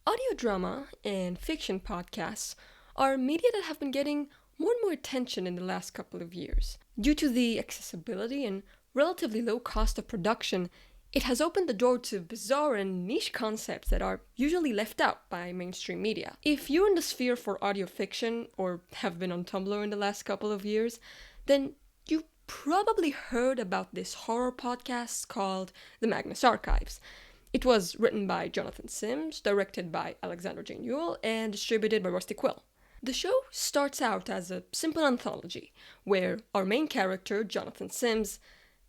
Audio drama and fiction podcasts are media that have been getting more and more attention in the last couple of years. Due to the accessibility and relatively low cost of production, it has opened the door to bizarre and niche concepts that are usually left out by mainstream media. If you're in the sphere for audio fiction, or have been on Tumblr in the last couple of years, then you probably heard about this horror podcast called the Magnus Archives. It was written by Jonathan Sims, directed by Alexandra Jane Newell, and distributed by Rusty Quill. The show starts out as a simple anthology, where our main character, Jonathan Sims,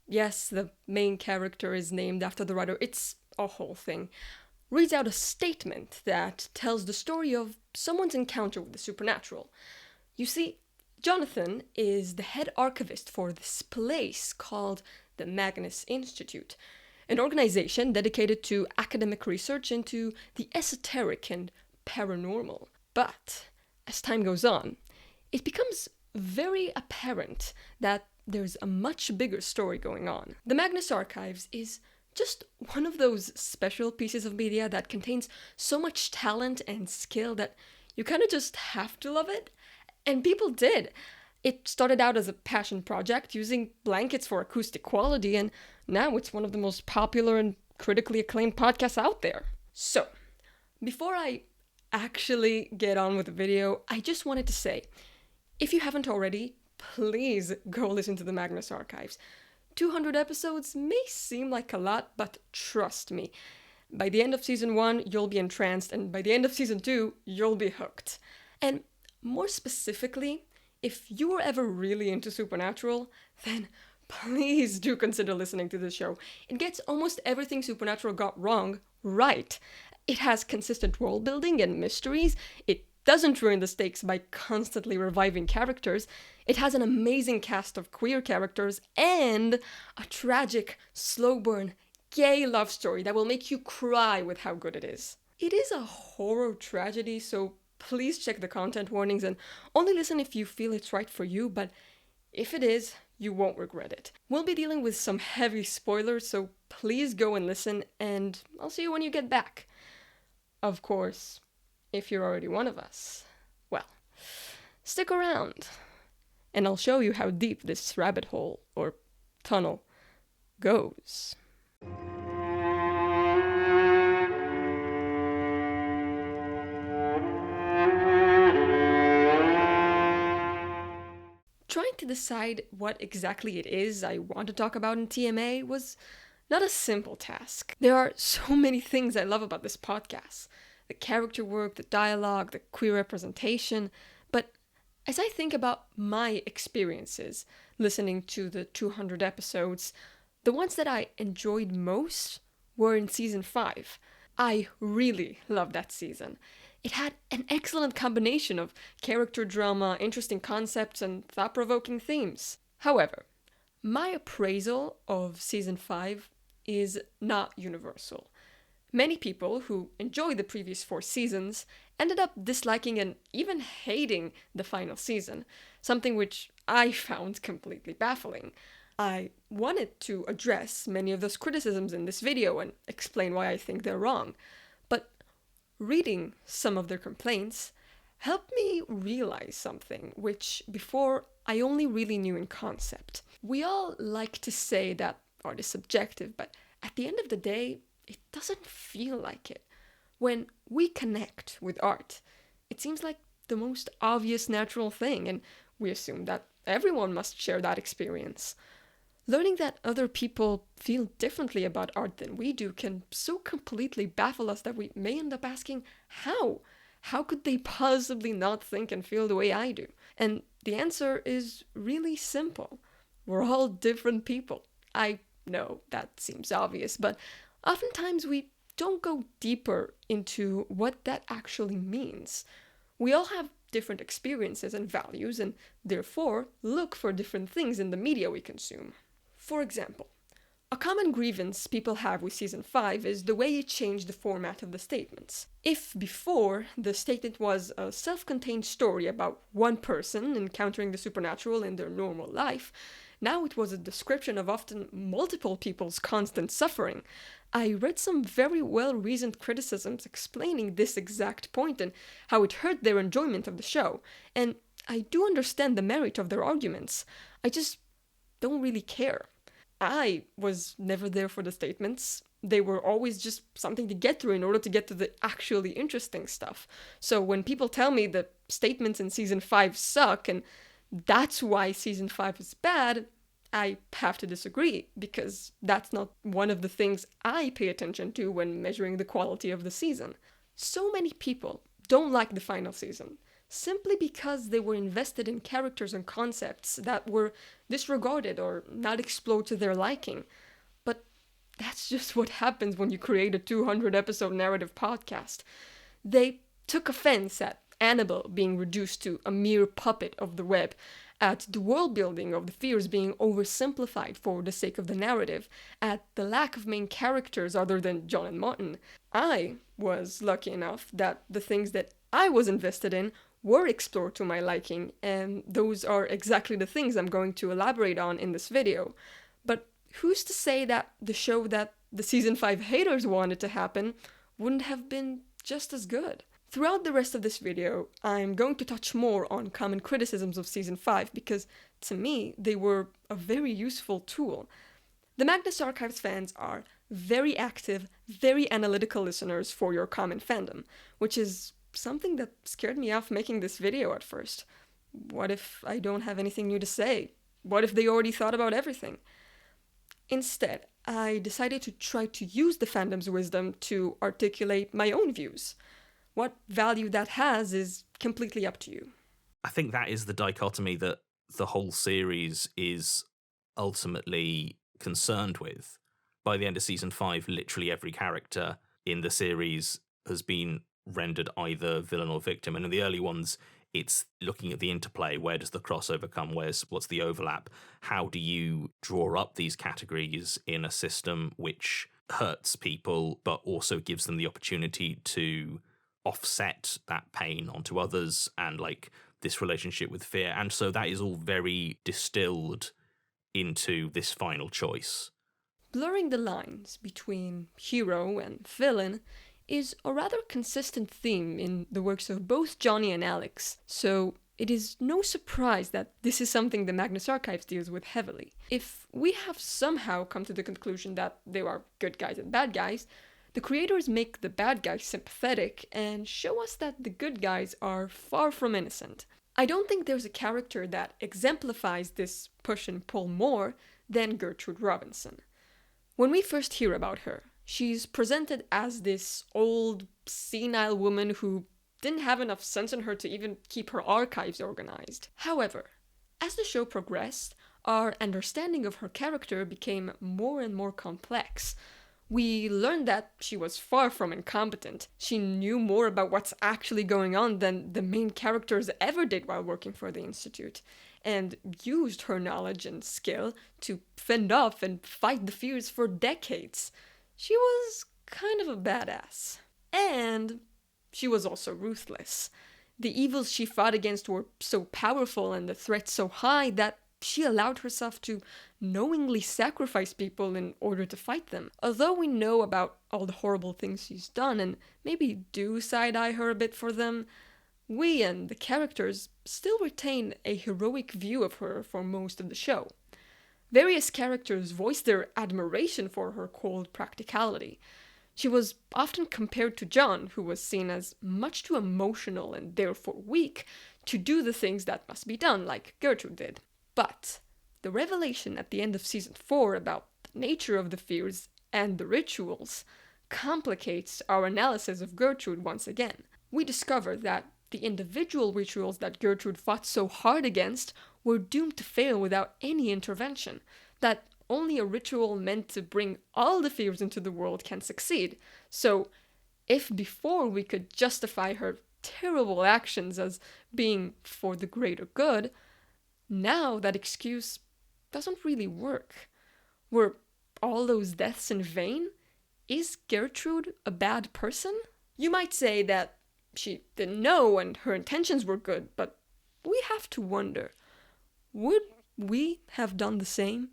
yes, the main character is named after the writer, it's a whole thing, reads out a statement that tells the story of someone's encounter with the supernatural. You see, Jonathan is the head archivist for this place called the Magnus Institute, an organization dedicated to academic research into the esoteric and paranormal. But as time goes on, it becomes very apparent that there's a much bigger story going on. The Magnus Archives is just one of those special pieces of media that contains so much talent and skill that you kind of just have to love it. And people did. It started out as a passion project using blankets for acoustic quality, and now it's one of the most popular and critically acclaimed podcasts out there. So, before I actually get on with the video, I just wanted to say, if you haven't already, please go listen to the Magnus Archives. 200 episodes may seem like a lot, but trust me, by the end of season 1, you'll be entranced, and by the end of season 2, you'll be hooked. And more specifically, if you were ever really into supernatural, then please do consider listening to this show. It gets almost everything Supernatural got wrong right. It has consistent world building and mysteries. It doesn't ruin the stakes by constantly reviving characters. It has an amazing cast of queer characters and a tragic, slow burn, gay love story that will make you cry with how good it is. It is a horror tragedy, so please check the content warnings and only listen if you feel it's right for you, but if it is, you won't regret it. We'll be dealing with some heavy spoilers, so please go and listen, and I'll see you when you get back. Of course, if you're already one of us, well, stick around, and I'll show you how deep this rabbit hole, or tunnel, goes. Trying to decide what exactly it is I want to talk about in TMA was not a simple task. There are so many things I love about this podcast. The character work, the dialogue, the queer representation. But as I think about my experiences listening to the 200 episodes, the ones that I enjoyed most were in season 5. I really loved that season. It had an excellent combination of character drama, interesting concepts, and thought-provoking themes. However, my appraisal of season 5 is not universal. Many people who enjoyed the previous 4 seasons ended up disliking and even hating the final season, something which I found completely baffling. I wanted to address many of those criticisms in this video and explain why I think they're wrong, but reading some of their complaints helped me realize something, which before I only really knew in concept. We all like to say that art is subjective, but at the end of the day, it doesn't feel like it. When we connect with art, it seems like the most obvious natural thing, and we assume that everyone must share that experience. Learning that other people feel differently about art than we do can so completely baffle us that we may end up asking, how? How could they possibly not think and feel the way I do? And the answer is really simple. We're all different people. I know that seems obvious, but oftentimes we don't go deeper into what that actually means. We all have different experiences and values, and therefore look for different things in the media we consume. For example, a common grievance people have with season 5 is the way it changed the format of the statements. If before the statement was a self-contained story about one person encountering the supernatural in their normal life, now it was a description of often multiple people's constant suffering. I read some very well-reasoned criticisms explaining this exact point and how it hurt their enjoyment of the show, and I do understand the merit of their arguments. I just don't really care. I was never there for the statements. They were always just something to get through in order to get to the actually interesting stuff. So when people tell me the statements in season 5 suck and that's why season 5 is bad, I have to disagree, because that's not one of the things I pay attention to when measuring the quality of the season. So many people don't like the final season, simply because they were invested in characters and concepts that were disregarded or not explored to their liking. But that's just what happens when you create a 200 episode narrative podcast. They took offense at Annabelle being reduced to a mere puppet of the web, at the world building of the fears being oversimplified for the sake of the narrative, at the lack of main characters other than John and Martin. I was lucky enough that the things that I was invested in were explored to my liking, and those are exactly the things I'm going to elaborate on in this video. But who's to say that the show that the season 5 haters wanted to happen wouldn't have been just as good? Throughout the rest of this video, I'm going to touch more on common criticisms of Season 5 because, to me, they were a very useful tool. The Magnus Archives fans are very active, very analytical listeners for your common fandom, which is something that scared me off making this video at first. What if I don't have anything new to say? What if they already thought about everything? Instead, I decided to try to use the fandom's wisdom to articulate my own views. What value that has is completely up to you. I think that is the dichotomy that the whole series is ultimately concerned with. By the end of season 5, literally every character in the series has been rendered either villain or victim. And in the early ones, it's looking at the interplay. Where does the crossover come? What's the overlap? How do you draw up these categories in a system which hurts people, but also gives them the opportunity to offset that pain onto others, and like this relationship with fear? And so that is all very distilled into this final choice. Blurring the lines between hero and villain is a rather consistent theme in the works of both Johnny and Alex, so it is no surprise that this is something the Magnus Archives deals with heavily. If we have somehow come to the conclusion that there are good guys and bad guys, the creators make the bad guys sympathetic and show us that the good guys are far from innocent. I don't think there's a character that exemplifies this push and pull more than Gertrude Robinson. When we first hear about her, she's presented as this old, senile woman who didn't have enough sense in her to even keep her archives organized. However, as the show progressed, our understanding of her character became more and more complex. We learned that she was far from incompetent. She knew more about what's actually going on than the main characters ever did while working for the Institute, and used her knowledge and skill to fend off and fight the fears for decades. She was kind of a badass. And she was also ruthless. The evils she fought against were so powerful and the threats so high that she allowed herself to knowingly sacrifice people in order to fight them. Although we know about all the horrible things she's done and maybe do side-eye her a bit for them, we and the characters still retain a heroic view of her for most of the show. Various characters voice their admiration for her cold practicality. She was often compared to John, who was seen as much too emotional and therefore weak to do the things that must be done, like Gertrude did. But the revelation at the end of season 4 about the nature of the fears and the rituals complicates our analysis of Gertrude once again. We discover that the individual rituals that Gertrude fought so hard against were doomed to fail without any intervention, that only a ritual meant to bring all the fears into the world can succeed. So, if before we could justify her terrible actions as being for the greater good, now that excuse doesn't really work. Were all those deaths in vain? Is Gertrude a bad person? You might say that she didn't know and her intentions were good, but we have to wonder, would we have done the same?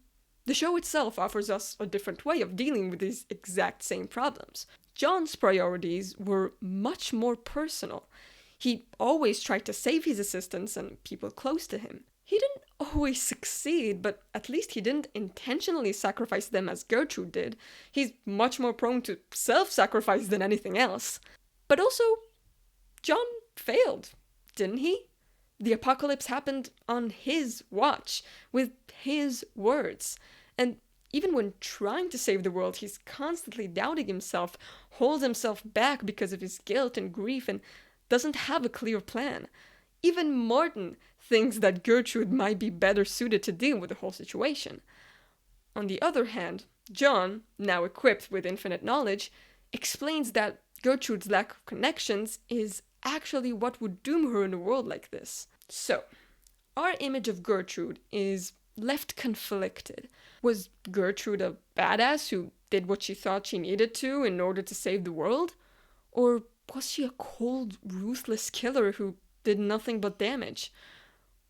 The show itself offers us a different way of dealing with these exact same problems. John's priorities were much more personal. He always tried to save his assistants and people close to him. He didn't always succeed, but at least he didn't intentionally sacrifice them as Gertrude did. He's much more prone to self-sacrifice than anything else. But also, John failed, didn't he? The apocalypse happened on his watch, with his words. And even when trying to save the world, he's constantly doubting himself, holds himself back because of his guilt and grief, and doesn't have a clear plan. Even Martin thinks that Gertrude might be better suited to deal with the whole situation. On the other hand, John, now equipped with infinite knowledge, explains that Gertrude's lack of connections is actually what would doom her in a world like this. So, our image of Gertrude is left conflicted. Was Gertrude a badass who did what she thought she needed to in order to save the world? Or was she a cold, ruthless killer who did nothing but damage?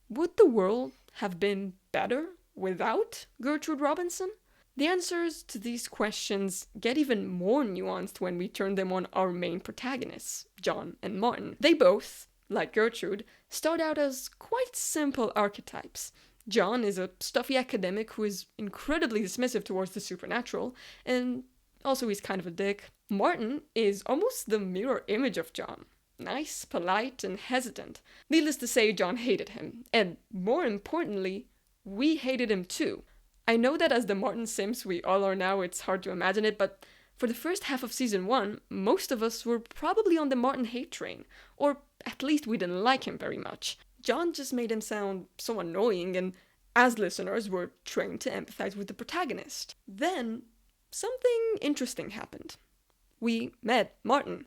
Would the world have been better without Gertrude Robinson? The answers to these questions get even more nuanced when we turn them on our main protagonists, John and Martin. They both, like Gertrude, start out as quite simple archetypes. John is a stuffy academic who is incredibly dismissive towards the supernatural, and also he's kind of a dick. Martin is almost the mirror image of John. Nice, polite, and hesitant. Needless to say, John hated him, and more importantly, we hated him too. I know that as the Martin Sims we all are now, it's hard to imagine it, but for the first half of season 1, most of us were probably on the Martin hate train, or at least we didn't like him very much. John just made him sound so annoying, and as listeners, we're trained to empathize with the protagonist. Then, something interesting happened. We met Martin,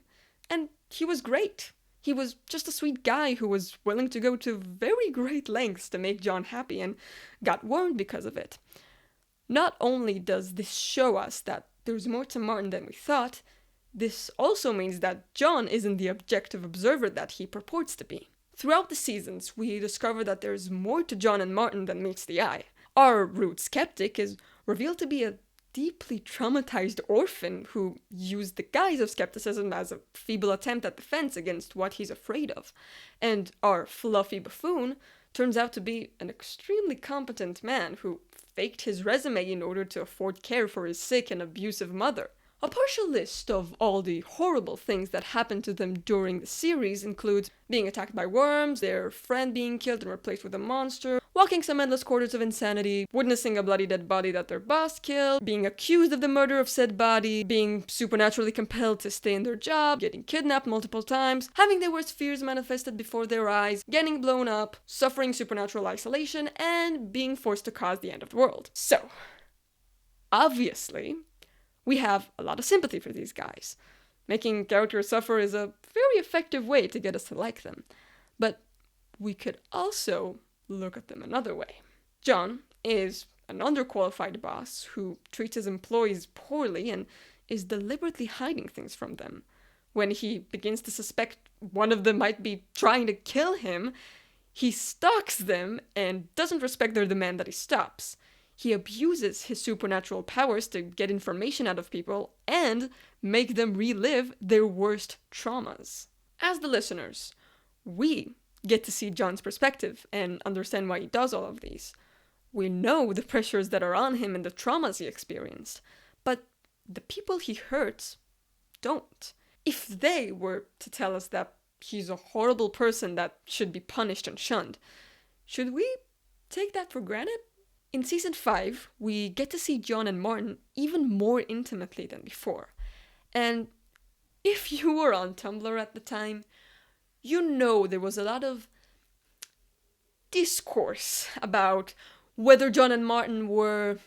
and he was great. He was just a sweet guy who was willing to go to very great lengths to make John happy and got warned because of it. Not only does this show us that there's more to Martin than we thought, this also means that John isn't the objective observer that he purports to be. Throughout the seasons, we discover that there's more to John and Martin than meets the eye. Our root skeptic is revealed to be a deeply traumatized orphan who used the guise of skepticism as a feeble attempt at defense against what he's afraid of. And our fluffy buffoon turns out to be an extremely competent man who faked his resume in order to afford care for his sick and abusive mother. A partial list of all the horrible things that happened to them during the series includes being attacked by worms, their friend being killed and replaced with a monster, walking some endless corridors of insanity, witnessing a bloody dead body that their boss killed, being accused of the murder of said body, being supernaturally compelled to stay in their job, getting kidnapped multiple times, having their worst fears manifested before their eyes, getting blown up, suffering supernatural isolation, and being forced to cause the end of the world. So, obviously, we have a lot of sympathy for these guys. Making characters suffer is a very effective way to get us to like them. But we could also look at them another way. John is an underqualified boss who treats his employees poorly and is deliberately hiding things from them. When he begins to suspect one of them might be trying to kill him, he stalks them and doesn't respect their demand that he stops. He abuses his supernatural powers to get information out of people and make them relive their worst traumas. As the listeners, we get to see John's perspective and understand why he does all of these. We know the pressures that are on him and the traumas he experienced, but the people he hurts don't. If they were to tell us that he's a horrible person that should be punished and shunned, should we take that for granted? In season 5, we get to see John and Martin even more intimately than before. And if you were on Tumblr at the time, you know there was a lot of discourse about whether John and Martin were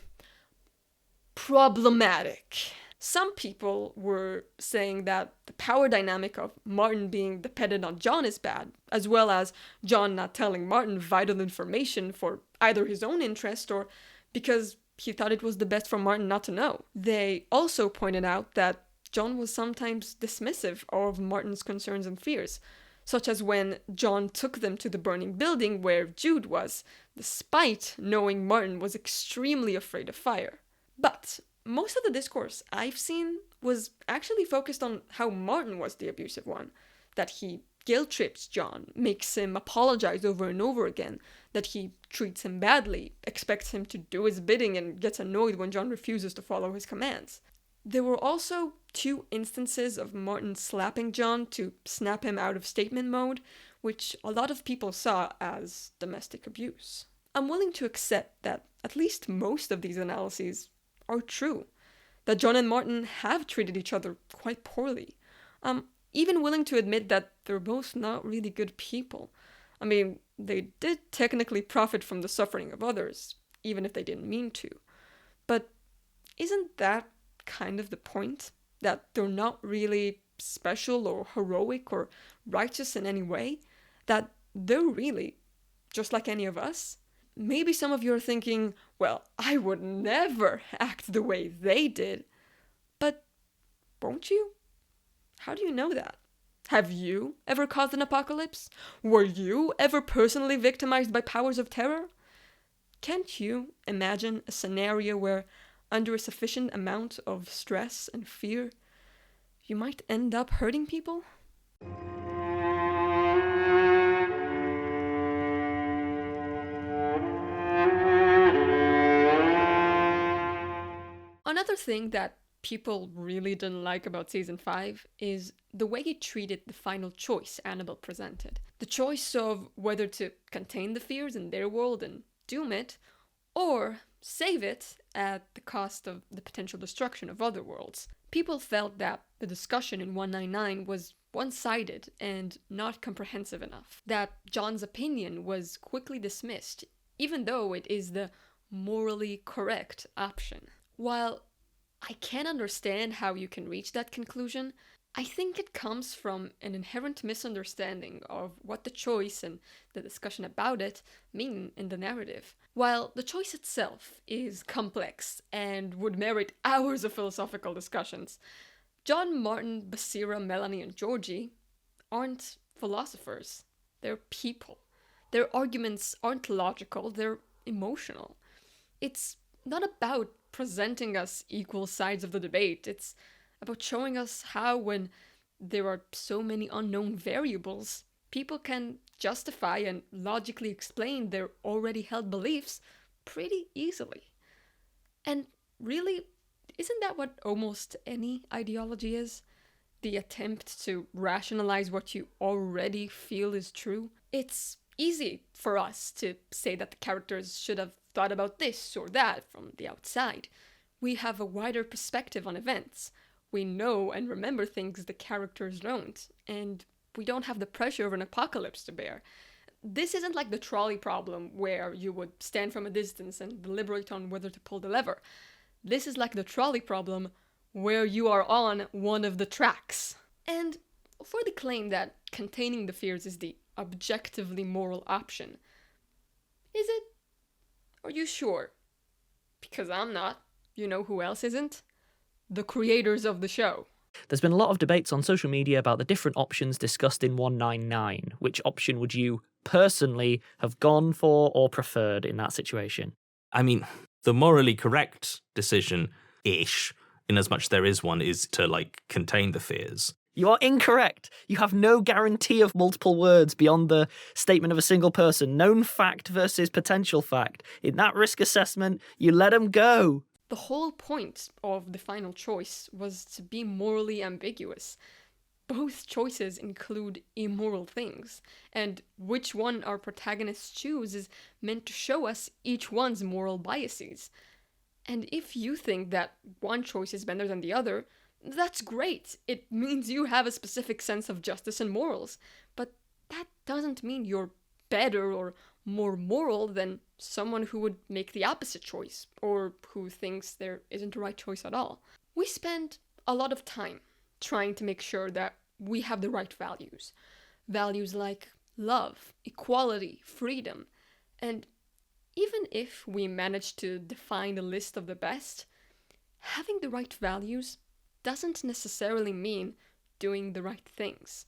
problematic. Some people were saying that the power dynamic of Martin being dependent on John is bad, as well as John not telling Martin vital information for either his own interest or because he thought it was the best for Martin not to know. They also pointed out that John was sometimes dismissive of Martin's concerns and fears, such as when John took them to the burning building where Jude was, despite knowing Martin was extremely afraid of fire. But most of the discourse I've seen was actually focused on how Martin was the abusive one, that he guilt trips John, makes him apologize over and over again, that he treats him badly, expects him to do his bidding, and gets annoyed when John refuses to follow his commands. There were also 2 instances of Martin slapping John to snap him out of statement mode, which a lot of people saw as domestic abuse. I'm willing to accept that at least most of these analyses are true, that John and Martin have treated each other quite poorly. I'm even willing to admit that they're both not really good people. I mean, they did technically profit from the suffering of others, even if they didn't mean to. But isn't that kind of the point? That they're not really special or heroic or righteous in any way? That they're really just like any of us? Maybe some of you are thinking, well, I would never act the way they did. But won't you? How do you know that? Have you ever caused an apocalypse? Were you ever personally victimized by powers of terror? Can't you imagine a scenario where, under a sufficient amount of stress and fear, you might end up hurting people? Another thing that people really didn't like about season 5 is the way it treated the final choice Annabelle presented. The choice of whether to contain the fears in their world and doom it, or save it at the cost of the potential destruction of other worlds. People felt that the discussion in 199 was one-sided and not comprehensive enough, that John's opinion was quickly dismissed, even though it is the morally correct option. While I can understand how you can reach that conclusion, I think it comes from an inherent misunderstanding of what the choice and the discussion about it mean in the narrative. While the choice itself is complex and would merit hours of philosophical discussions, John, Martin, Basira, Melanie, and Georgie aren't philosophers. They're people. Their arguments aren't logical, they're emotional. It's not about presenting us equal sides of the debate. It's about showing us how, when there are so many unknown variables, people can justify and logically explain their already held beliefs pretty easily. And really, isn't that what almost any ideology is? The attempt to rationalize what you already feel is true? It's easy for us to say that the characters should have thought about this or that from the outside. We have a wider perspective on events. We know and remember things the characters don't, and we don't have the pressure of an apocalypse to bear. This isn't like the trolley problem where you would stand from a distance and deliberate on whether to pull the lever. This is like the trolley problem where you are on one of the tracks. And for the claim that containing the fears is the objectively moral option, is it? Are you sure? Because I'm not. You know who else isn't? The creators of the show. There's been a lot of debates on social media about the different options discussed in 199. Which option would you personally have gone for or preferred in that situation? I mean, the morally correct decision-ish, in as much there is one, is to, contain the fears. You are incorrect. You have no guarantee of multiple words beyond the statement of a single person. Known fact versus potential fact. In that risk assessment, you let them go. The whole point of the final choice was to be morally ambiguous. Both choices include immoral things, and which one our protagonists choose is meant to show us each one's moral biases. And if you think that one choice is better than the other, that's great. It means you have a specific sense of justice and morals. But that doesn't mean you're better or more moral than someone who would make the opposite choice, or who thinks there isn't a right choice at all. We spend a lot of time trying to make sure that we have the right values. Values like love, equality, freedom. And even if we manage to define a list of the best, having the right values doesn't necessarily mean doing the right things.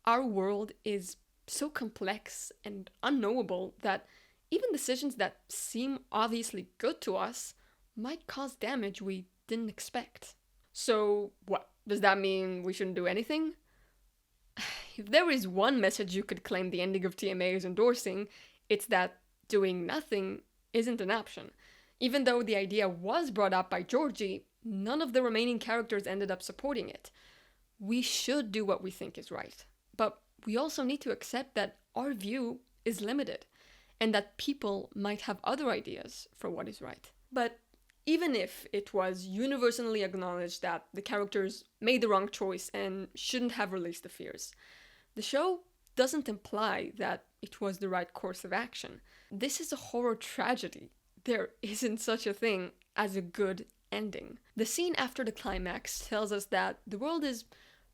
Our world is so complex and unknowable that even decisions that seem obviously good to us might cause damage we didn't expect. So, what? Does that mean we shouldn't do anything? If there is one message you could claim the ending of TMA is endorsing, it's that doing nothing isn't an option. Even though the idea was brought up by Georgie, none of the remaining characters ended up supporting it. We should do what we think is right, but we also need to accept that our view is limited, and that people might have other ideas for what is right. But even if it was universally acknowledged that the characters made the wrong choice and shouldn't have released the fears, the show doesn't imply that it was the right course of action. This is a horror tragedy. There isn't such a thing as a good ending. The scene after the climax tells us that the world is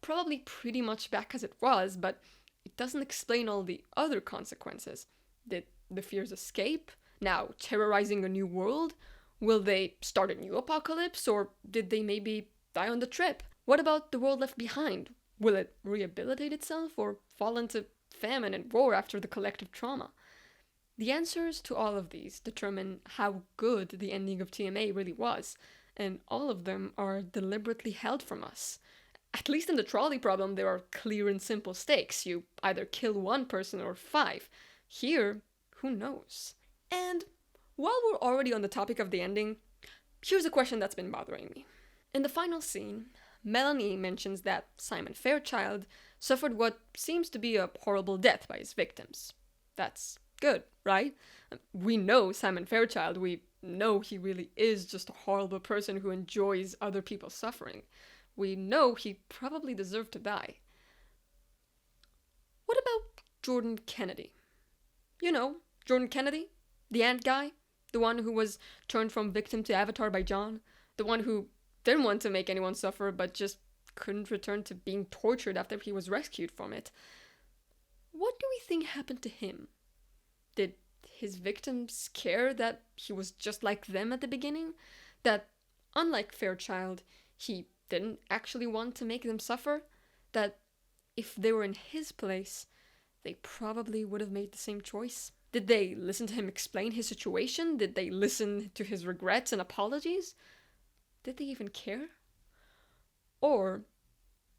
probably pretty much back as it was, but it doesn't explain all the other consequences. Did the fears escape, now terrorizing a new world? Will they start a new apocalypse, or did they maybe die on the trip? What about the world left behind? Will it rehabilitate itself, or fall into famine and war after the collective trauma? The answers to all of these determine how good the ending of TMA really was, and all of them are deliberately held from us. At least in the trolley problem, there are clear and simple stakes. You either kill one person or 5. Here, who knows? And while we're already on the topic of the ending, here's a question that's been bothering me. In the final scene, Melanie mentions that Simon Fairchild suffered what seems to be a horrible death by his victims. That's good, right? We know Simon Fairchild. We know he really is just a horrible person who enjoys other people's suffering. We know he probably deserved to die. What about Jordan Kennedy? You know, Jordan Kennedy? The ant guy? The one who was turned from victim to avatar by John? The one who didn't want to make anyone suffer but just couldn't return to being tortured after he was rescued from it? What do we think happened to him? Did his victims care that he was just like them at the beginning? That, unlike Fairchild, he didn't actually want to make them suffer? That if they were in his place, they probably would have made the same choice? Did they listen to him explain his situation? Did they listen to his regrets and apologies? Did they even care? Or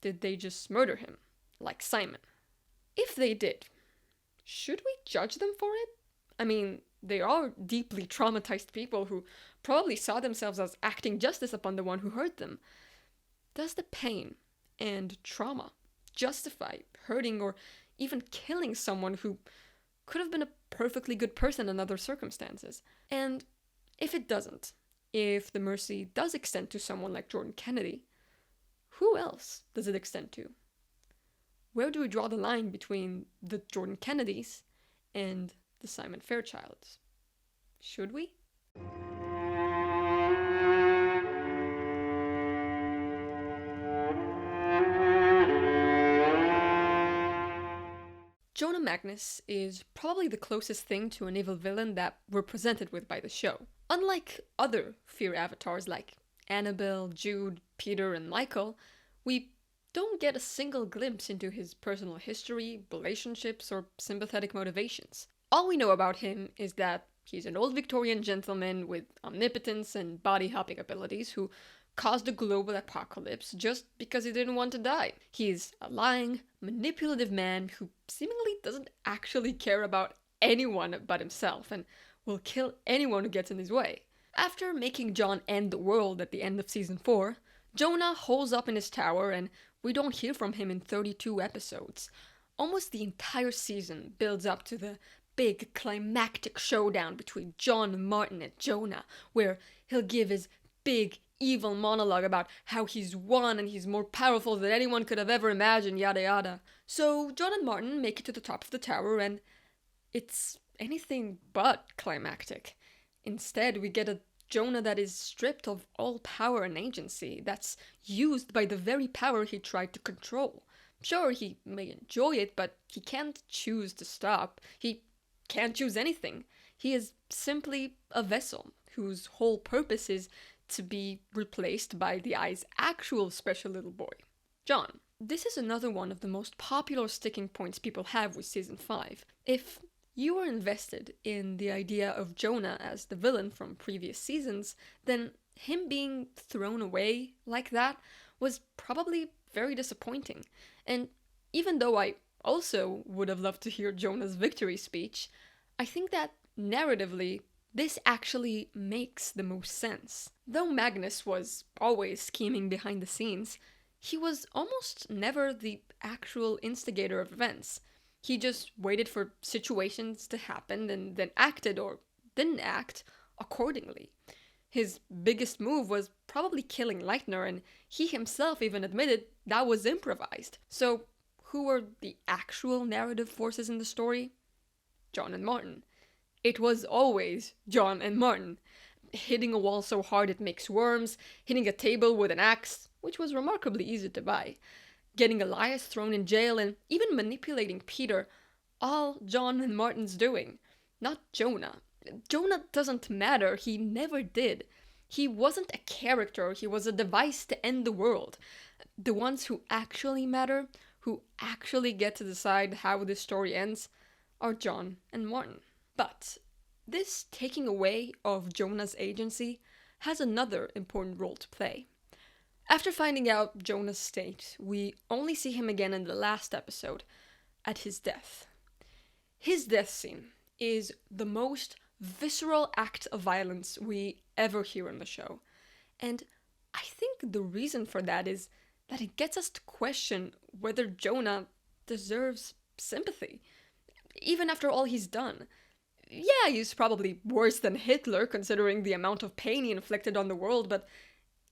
did they just murder him, like Simon? If they did, should we judge them for it? I mean, they are deeply traumatized people who probably saw themselves as acting justice upon the one who hurt them. Does the pain and trauma justify hurting or even killing someone who could have been a perfectly good person in other circumstances? And if it doesn't, if the mercy does extend to someone like Jordan Kennedy, who else does it extend to? Where do we draw the line between the Jordan Kennedys and the Simon Fairchilds? Should we? Jonah Magnus is probably the closest thing to an evil villain that we're presented with by the show. Unlike other Fear avatars like Annabelle, Jude, Peter, and Michael, we don't get a single glimpse into his personal history, relationships, or sympathetic motivations. All we know about him is that he's an old Victorian gentleman with omnipotence and body-hopping abilities who caused a global apocalypse just because he didn't want to die. He's a lying, manipulative man who seemingly doesn't actually care about anyone but himself and will kill anyone who gets in his way. After making John end the world at the end of season 4, Jonah holes up in his tower and we don't hear from him in 32 episodes. Almost the entire season builds up to the big climactic showdown between John, Martin, and Jonah, where he'll give his big evil monologue about how he's won and he's more powerful than anyone could have ever imagined, yada yada. So John and Martin make it to the top of the tower and it's anything but climactic. Instead, we get a Jonah that is stripped of all power and agency, that's used by the very power he tried to control. Sure, he may enjoy it, but he can't choose to stop. He can't choose anything. He is simply a vessel whose whole purpose is to be replaced by the Eye's actual special little boy, John. this is another one of the most popular sticking points people have with season 5. If you were invested in the idea of Jonah as the villain from previous seasons, then him being thrown away like that was probably very disappointing. And even though I also would have loved to hear Jonah's victory speech, I think that narratively, this actually makes the most sense. Though Magnus was always scheming behind the scenes, he was almost never the actual instigator of events. He just waited for situations to happen and then acted or didn't act accordingly. His biggest move was probably killing Leitner, and he himself even admitted that was improvised. So, who were the actual narrative forces in the story? John and Martin. It was always John and Martin. Hitting a wall so hard it makes worms, hitting a table with an axe, which was remarkably easy to buy, getting Elias thrown in jail, and even manipulating Peter, all John and Martin's doing. Not Jonah. Jonah doesn't matter, he never did. He wasn't a character, he was a device to end the world. The ones who actually matter, who actually get to decide how this story ends, are John and Martin. But this taking away of Jonah's agency has another important role to play. After finding out Jonah's state, we only see him again in the last episode, at his death. His death scene is the most visceral act of violence we ever hear in the show. And I think the reason for that is that it gets us to question whether Jonah deserves sympathy, even after all he's done. Yeah, he's probably worse than Hitler, considering the amount of pain he inflicted on the world, but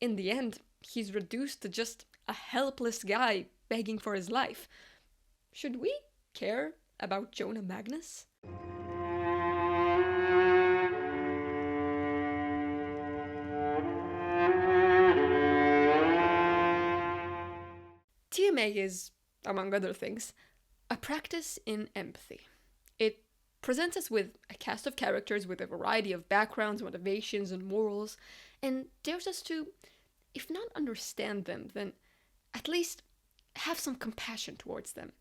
in the end, he's reduced to just a helpless guy begging for his life. Should we care about Jonah Magnus? TMA is, among other things, a practice in empathy. It presents us with a cast of characters with a variety of backgrounds, motivations, and morals, and dares us to, if not understand them, then at least have some compassion towards them.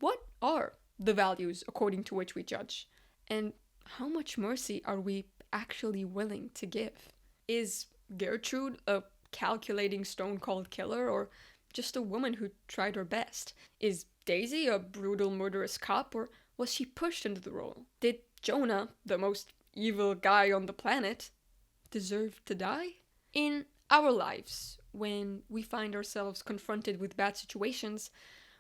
What are the values according to which we judge? And how much mercy are we actually willing to give? Is Gertrude a calculating stone-cold killer, or just a woman who tried her best? Is Daisy a brutal murderous cop, or was she pushed into the role? Did Jonah, the most evil guy on the planet, deserve to die? In our lives, when we find ourselves confronted with bad situations,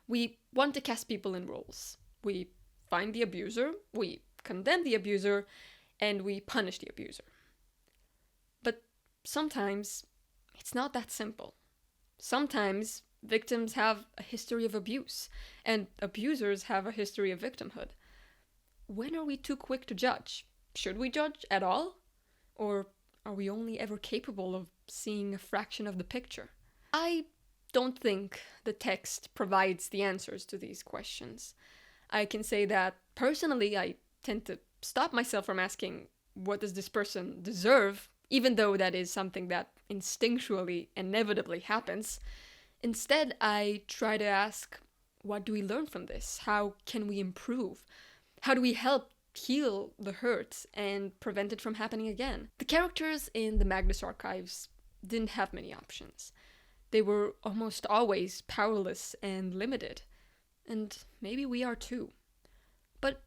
we want to cast people in roles. We find the abuser, we condemn the abuser, and we punish the abuser. But sometimes it's not that simple. Sometimes victims have a history of abuse, and abusers have a history of victimhood. When are we too quick to judge? Should we judge at all? Or are we only ever capable of seeing a fraction of the picture? I don't think the text provides the answers to these questions. I can say that personally I tend to stop myself from asking, what does this person deserve? Even though that is something that instinctually, inevitably happens. Instead, I try to ask, what do we learn from this? How can we improve? How do we help heal the hurt and prevent it from happening again? The characters in the Magnus Archives didn't have many options. They were almost always powerless and limited. And maybe we are too. But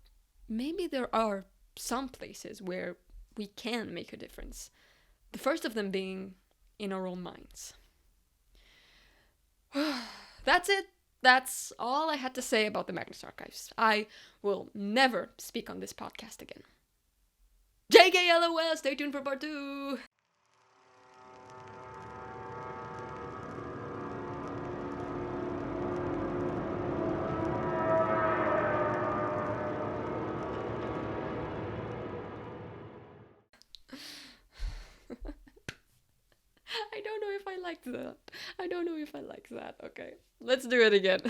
maybe there are some places where we can make a difference. The first of them being in our own minds. That's it. That's all I had to say about the Magnus Archives. I will never speak on this podcast again. JKLOL, stay tuned for part 2! I don't know if I liked that. Okay, let's do it again.